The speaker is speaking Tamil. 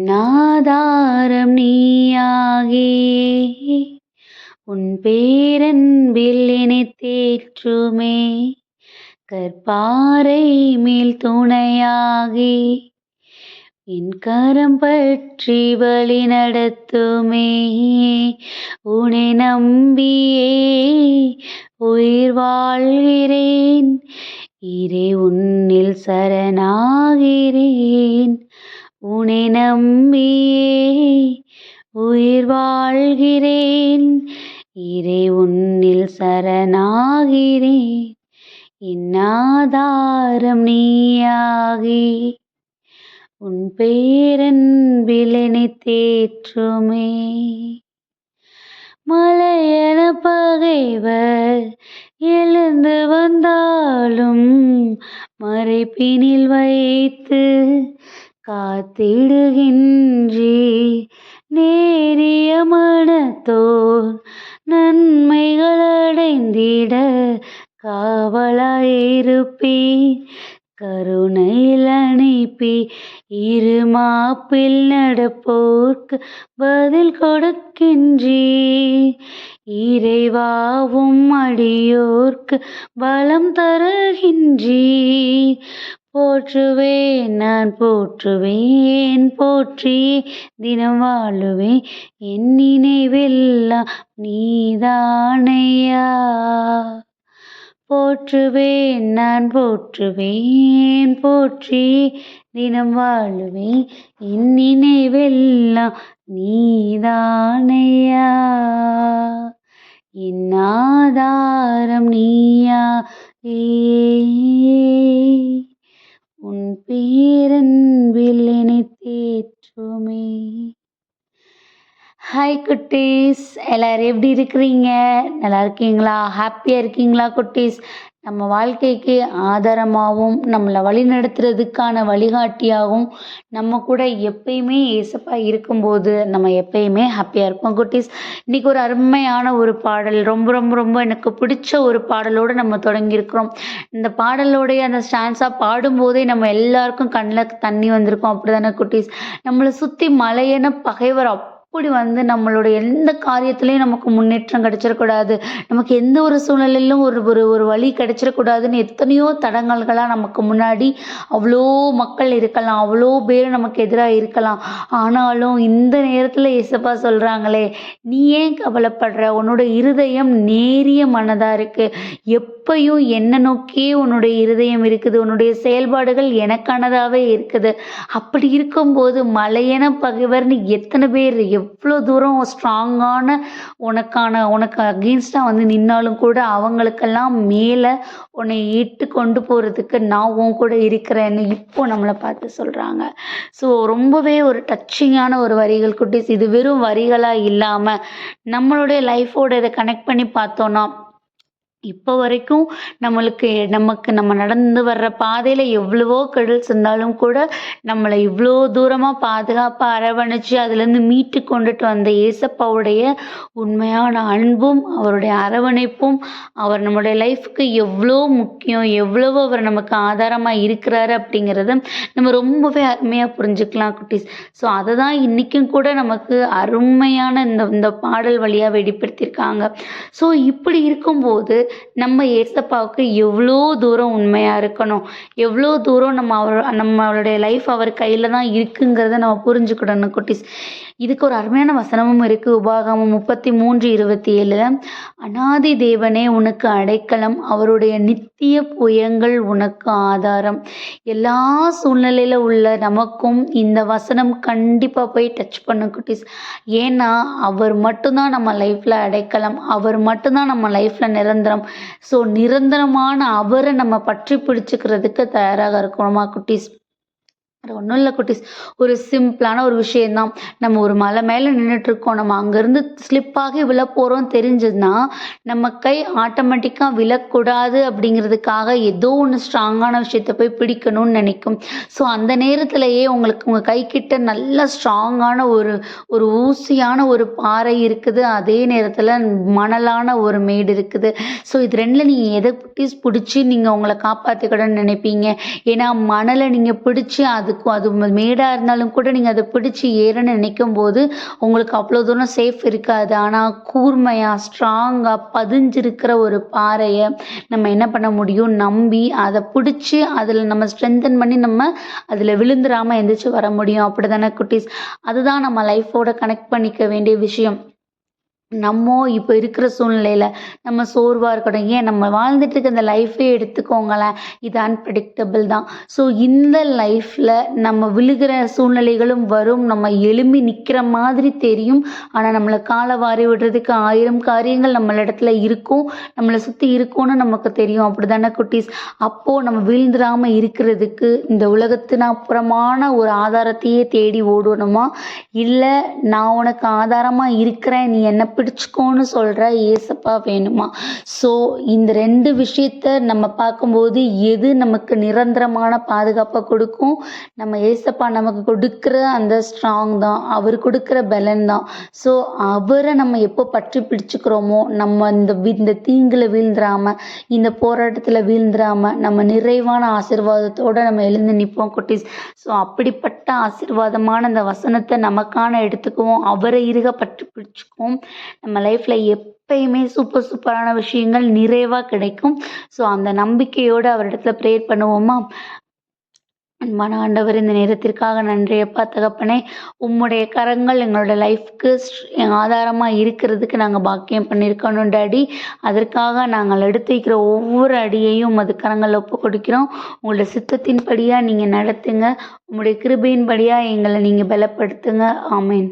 நாதாரம் நீயாகி உன் பேரன்பில் என்னைத் தேற்றுமே. கற்பாறை மேல் துணையாகி என் கரம் பற்றி வழி நடத்துமே. உன்னை நம்பியே உயிர் வாழ்கிறேன், இறை உன்னில் சரணாகிறேன். உன்னை நம்பியே உயிர் வாழ்கிறேன், இறை உன்னில் சரணாகிறேன். என் ஆதாரம் நீயாகி உன் பேரன்பில் என்னைத் தேற்றுமே. மலையென பகைவர் எழுந்து வந்தாலும் மறைப்பினில் வைத்து காத்திடுகின்றே. நேரிய மனத்தோர் நன்மைகள் அடைந்திட காவலாயிருப்பேன். கருணையில் அனுப்பி இருமாப்பில் நடப்போர்க்கு பதில் கொடுக்கின்றே. இறைவாவும் அடியோர்க்கு பலம் தருகின்றே. போற்றுவேன் நான் போற்றுவேன், போற்றி தினம் வாழுவேன். என் நினைவெல்லாம் நீதானையா. போற்றுவேன் நான் போற்றுவேன், போற்றி தினம் வாழுவேன். என் நினைவெல்லாம் நீதானையா. என் ஆதாரம் நீயாகி உன் பேரன்பில் என்னைத் தேற்றுமே. ஹாய் குட்டீஸ், எல்லாரும் எப்படி இருக்கிறீங்க? நல்லா இருக்கீங்களா? ஹாப்பியாக இருக்கீங்களா குட்டீஸ்? நம்ம வாழ்க்கைக்கு ஆதாரமாகவும் நம்மளை வழி நடத்துறதுக்கான வழிகாட்டியாகவும் நம்ம கூட எப்பயுமே ஏசப்பா இருக்கும்போது நம்ம எப்பயுமே ஹாப்பியாக இருப்போம் குட்டீஸ். இன்றைக்கி ஒரு அருமையான ஒரு பாடல், ரொம்ப ரொம்ப ரொம்ப எனக்கு பிடிச்ச ஒரு பாடலோடு நம்ம தொடங்கியிருக்கிறோம். இந்த பாடலோடைய அந்த ஸ்டான்ஸாக பாடும்போதே நம்ம எல்லாருக்கும் கண்ணில் தண்ணி வந்திருக்கோம். அப்படி தானே குட்டீஸ்? நம்மளை சுற்றி மலையென பகைவர் அப்படி நம்மளுடைய எந்த காரியத்துலேயும் நமக்கு முன்னேற்றம் கிடைச்சிடக்கூடாது, நமக்கு எந்த ஒரு சூழ்நிலையிலும் ஒரு ஒரு ஒரு வழி கிடைச்சிடக்கூடாதுன்னு எத்தனையோ தடங்கல்களாக நமக்கு முன்னாடி அவ்வளோ மக்கள் இருக்கலாம், அவ்வளோ பேர் நமக்கு எதிராக இருக்கலாம். ஆனாலும் இந்த நேரத்தில் ஏசப்பா சொல்கிறாங்களே, நீ ஏன் கவலைப்படுற? உன்னோட இருதயம் நேரிய மனதாக இருக்குது. எப்பையும் என்னை நோக்கியே உன்னுடைய இருதயம் இருக்குது. உன்னுடைய செயல்பாடுகள் எனக்கானதாகவே இருக்குது. அப்படி இருக்கும்போது மலையென பகைவர்னு எத்தனை பேர் எவ்வளோ தூரம் ஸ்ட்ராங்கான உனக்கு அகெயின்ஸ்டாக நின்னாலும் கூட அவங்களுக்கெல்லாம் மேலே உன்னை இட்டு கொண்டு போகிறதுக்கு நான் உன் கூட இருக்கிறேன்னு இப்போ நம்மளை பார்த்து சொல்கிறாங்க. ஸோ ரொம்பவே ஒரு டச்சிங்கான ஒரு வரிகள் குட்டீஸ். இது வெறும் வரிகளாக இல்லாமல் நம்மளுடைய லைஃபோட இதை கனெக்ட் பண்ணி பார்த்தோன்னா இப்போ வரைக்கும் நம்ம நடந்து வர்ற பாதையில் எவ்வளவோ கெடல்ஸ் இருந்தாலும் கூட நம்மளை இவ்வளோ தூரமாக பாதுகாப்பாக அரவணைச்சு அதுலேருந்து மீட்டு கொண்டுட்டு வந்த ஏசப்பாவுடைய உண்மையான அன்பும் அவருடைய அரவணைப்பும் அவர் நம்மளுடைய லைஃபுக்கு எவ்வளோ முக்கியம், எவ்வளவோ அவர் நமக்கு ஆதாரமாக இருக்கிறாரு அப்படிங்கிறத நம்ம ரொம்பவே அருமையாக புரிஞ்சுக்கலாம் குட்டீஸ். ஸோ அதை தான் இன்றைக்கும் கூட நமக்கு அருமையான இந்த பாடல் வழியாக வெளிப்படுத்தியிருக்காங்க. ஸோ இப்படி இருக்கும்போது நம்ம ஏசப்பாவுக்கு எவ்வளோ தூரம் உண்மையாக இருக்கணும், எவ்வளோ தூரம் நம்மளுடைய லைஃப் அவர் கையில் தான் இருக்குங்கிறத நம்ம புரிஞ்சுக்கிடணும் குட்டீஸ். இதுக்கு ஒரு அருமையான வசனமும் இருக்குது. உபாகமம் 33:27 அநாதி தேவனே உனக்கு அடைக்கலம், அவருடைய நித்திய புயங்கள் உனக்கு ஆதாரம். எல்லா சூழ்நிலையில் உள்ள நமக்கும் இந்த வசனம் கண்டிப்பாக போய் டச் பண்ணும் குட்டீஸ். ஏன்னா அவர் மட்டும்தான் நம்ம லைஃப்பில் அடைக்கலம், அவர் மட்டும்தான் நம்ம லைஃப்பில் நிரந்தரம். ஸோ நிரந்தரமான அவரை நம்ம பற்றி பிடிச்சிக்கிறதுக்கு தயாராக இருக்கணுமா குட்டீஸ்? அது ஒன்றும் இல்லை குட்டீஸ், ஒரு சிம்பிளான ஒரு விஷயந்தான். நம்ம ஒரு மலை மேலே நின்றுட்டுருக்கோம், நம்ம அங்கேருந்து ஸ்லிப்பாகி விழ போகிறோம் தெரிஞ்சதுன்னா நம்ம கை ஆட்டோமேட்டிக்காக விழக்கூடாது அப்படிங்கிறதுக்காக ஏதோ ஒன்று ஸ்ட்ராங்கான விஷயத்தை போய் பிடிக்கணும்னு நினைக்கும். ஸோ அந்த நேரத்திலேயே உங்கள் கைக்கிட்ட நல்ல ஸ்ட்ராங்கான ஒரு ஊசியான ஒரு பாறை இருக்குது, அதே நேரத்தில் மணலான ஒரு மேடு இருக்குது. ஸோ இது ரெண்டில் நீங்கள் எதை பிடிச்சி நீங்கள் உங்களை காப்பாற்றிக்கணும்னு நினைப்பீங்க? ஏன்னா மணலை நீங்கள் பிடிச்சி அது அதுக்கும் அது மேடாக இருந்தாலும் கூட நீங்கள் அதை பிடிச்சி ஏறன்னு நினைக்கும் போது உங்களுக்கு அவ்வளோ தூரம் சேஃப் இருக்காது. ஆனால் கூர்மையாக ஸ்ட்ராங்காக பதிஞ்சிருக்கிற ஒரு பாறையை நம்ம என்ன பண்ண முடியும், நம்பி அதை பிடிச்சி அதில் நம்ம ஸ்ட்ரென்தன் பண்ணி நம்ம அதில் விழுந்துடாமல் எந்திரிச்சு வர முடியும். அப்படி தானே குட்டீஸ்? அதுதான் நம்ம லைஃபோட கனெக்ட் பண்ணிக்க வேண்டிய விஷயம். நம்ம இப்போ இருக்கிற சூழ்நிலையில் நம்ம சோர்வாக இருக்கட்டும், ஏன் நம்ம வாழ்ந்துட்டு இருக்க இந்த லைஃபே எடுத்துக்கோங்களேன், இது அன்பிரடிக்டபிள் தான். ஸோ இந்த லைஃப்பில் நம்ம விழுகிற சூழ்நிலைகளும் வரும், நம்ம எழும்பி நிற்கிற மாதிரி தெரியும். ஆனால் நம்மளை காலை வாரி விடுறதுக்கு 1000 காரியங்கள் நம்மளிடத்துல இருக்கும், நம்மளை சுற்றி இருக்கும்னு நமக்கு தெரியும். அப்படி தானே குட்டீஸ்? அப்போது நம்ம வீழ்ந்துடாமல் இருக்கிறதுக்கு இந்த உலகத்தின் அப்புறமான ஒரு ஆதாரத்தையே தேடி ஓடணுமா, இல்லை நான் உனக்கு ஆதாரமாக இருக்கிறேன், நீ என்ன பிடிச்சுக்கோன்னு சொல்கிற ஏசப்பா வேணுமா? ஸோ இந்த 2 விஷயத்த நம்ம பார்க்கும்போது எது நமக்கு நிரந்தரமான பாதுகாப்பை கொடுக்கும்? நம்ம ஏசப்பா நமக்கு கொடுக்குற அந்த ஸ்ட்ராங் தான், அவர் கொடுக்குற பலன் தான். ஸோ அவரை நம்ம எப்போ பற்றி பிடிச்சுக்கிறோமோ நம்ம இந்த தீங்கில் வீழ்ந்துடாம, இந்த போராட்டத்தில் வீழ்ந்துடாம நம்ம நிறைவான ஆசீர்வாதத்தோடு நம்ம எழுந்து நிற்போம் குட்டீஸ். ஸோ அப்படிப்பட்ட ஆசீர்வாதமான அந்த வசனத்தை நமக்கான எடுத்துக்குவோம், அவரை இருக பற்றி பிடிச்சுக்குவோம். நம்ம லைஃப்பில் எப்பயுமே சூப்பரான விஷயங்கள் நிறைவாக கிடைக்கும். ஸோ அந்த நம்பிக்கையோடு அவரிடத்துல ப்ரேயர் பண்ணுவோமா? அன்பான ஆண்டவர், இந்த நேரத்திற்காக நன்றியப்பா தகப்பனே. உம்முடைய கரங்கள் எங்களோட லைஃப்க்கு ஆதாரமாக இருக்கிறதுக்கு நாங்கள் பாக்கியம் பண்ணியிருக்கணும் டாடி. அதற்காக நாங்கள் எடுத்து வைக்கிற ஒவ்வொரு அடியையும் அது கரங்களில் ஒப்பு கொடுக்கிறோம். உங்களோட சித்தத்தின்படியாக நீங்கள் நடத்துங்க, உங்களுடைய கிருபையின்படியாக எங்களை நீங்கள் பலப்படுத்துங்க. ஆமேன்.